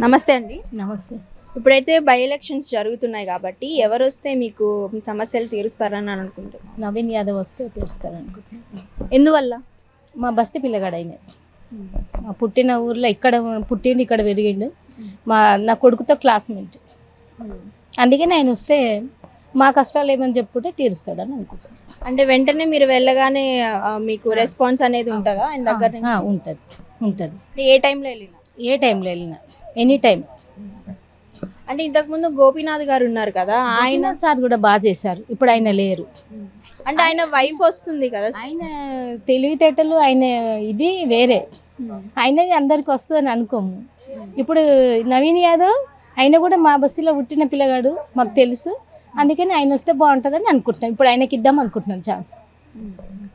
నమస్తే అండి. నమస్తే. ఇప్పుడైతే బై ఎలక్షన్స్ జరుగుతున్నాయి కాబట్టి ఎవరు వస్తే మీకు మీ సమస్యలు తీరుస్తారని అనుకుంటున్నారు? నవీన్ యాదవ్ వస్తే తీరుస్తారు అనుకుంటున్నాను. ఎందువల్ల? మా బస్తీ పిల్లగాడు ఆయన. మా పుట్టిన ఊర్లో ఇక్కడ పుట్టిండు, ఇక్కడ పెరిగిండు. నా కొడుకుతో క్లాస్మేట్. అందుకని ఆయన వస్తే మా కష్టాలు ఏమని చెప్పుకుంటే తీరుస్తాడని అనుకుంటున్నాను. అంటే వెంటనే మీరు వెళ్ళగానే మీకు రెస్పాన్స్ అనేది ఉంటుందా ఆయన దగ్గర నుంచి? ఉంటుంది. ఏ టైంలో వెళ్ళినా? ఏ టైంలో వెళ్ళినా, ఎనీ టైం. అంటే ఇంతకుముందు గోపీనాథ్ గారు ఉన్నారు కదా, ఆయన సార్ కూడా బాగా చేశారు. ఇప్పుడు ఆయన లేరు. అంటే ఆయన వైఫ్ వస్తుంది కదా, ఆయన తెలివితేటలు, ఆయన ఇది వేరే. ఆయనది అందరికి వస్తుందని అనుకోము. ఇప్పుడు నవీన్ యాదవ్ ఆయన కూడా మా బస్తీలో పుట్టిన పిల్లగాడు, మాకు తెలుసు. అందుకని ఆయన వస్తే బాగుంటుందని అనుకుంటున్నాం. ఇప్పుడు ఆయనకి ఇద్దాం అనుకుంటున్నాం ఛాన్స్.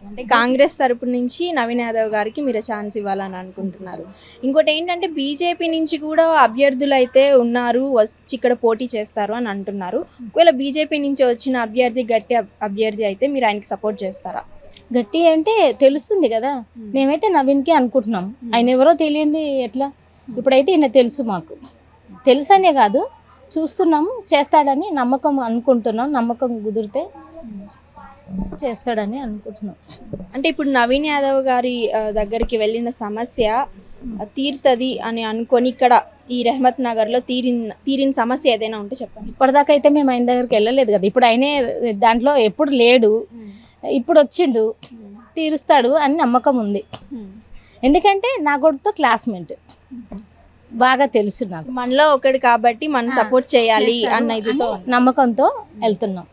అంటే కాంగ్రెస్ తరపు నుంచి నవీన్ యాదవ్ గారికి మీరు ఛాన్స్ ఇవ్వాలని అనుకుంటున్నారు. ఇంకోటి ఏంటంటే బీజేపీ నుంచి కూడా అభ్యర్థులు అయితే ఉన్నారు, వచ్చి ఇక్కడ పోటీ చేస్తారు అని అంటున్నారు. ఒకవేళ బీజేపీ నుంచి వచ్చిన అభ్యర్థి గట్టి అభ్యర్థి అయితే మీరు ఆయనకి సపోర్ట్ చేస్తారా? గట్టి అంటే తెలుస్తుంది కదా. మేమైతే నవీన్కి అనుకుంటున్నాం. ఆయన ఎవరో తెలియంది ఎట్లా. ఇప్పుడైతే ఈయన తెలుసు, మాకు తెలుసు అనే కాదు, చూస్తున్నాము, చేస్తాడని నమ్మకం అనుకుంటున్నాం. నమ్మకం కుదిరితే చేస్తాడని అనుకుంటున్నాం. అంటే ఇప్పుడు నవీన్ యాదవ్ గారి దగ్గరికి వెళ్ళిన సమస్య తీరుతుంది అని అనుకొని ఇక్కడ ఈ రెహమత్ నగర్లో తీరిన సమస్య ఏదైనా ఉంటే చెప్పండి. ఇప్పటిదాకా అయితే మేము ఆయన దగ్గరికి వెళ్ళలేదు కదా. ఇప్పుడు ఆయనే దాంట్లో ఎప్పుడు లేడు, ఇప్పుడు వచ్చిండు, తీరుస్తాడు అని నమ్మకం ఉంది. ఎందుకంటే నా కొడుకుతో క్లాస్మేట్, బాగా తెలుసు నాకు. మనలో ఒకటి కాబట్టి మనం సపోర్ట్ చేయాలి అన్న ఇదితో నమ్మకంతో వెళ్తున్నాం.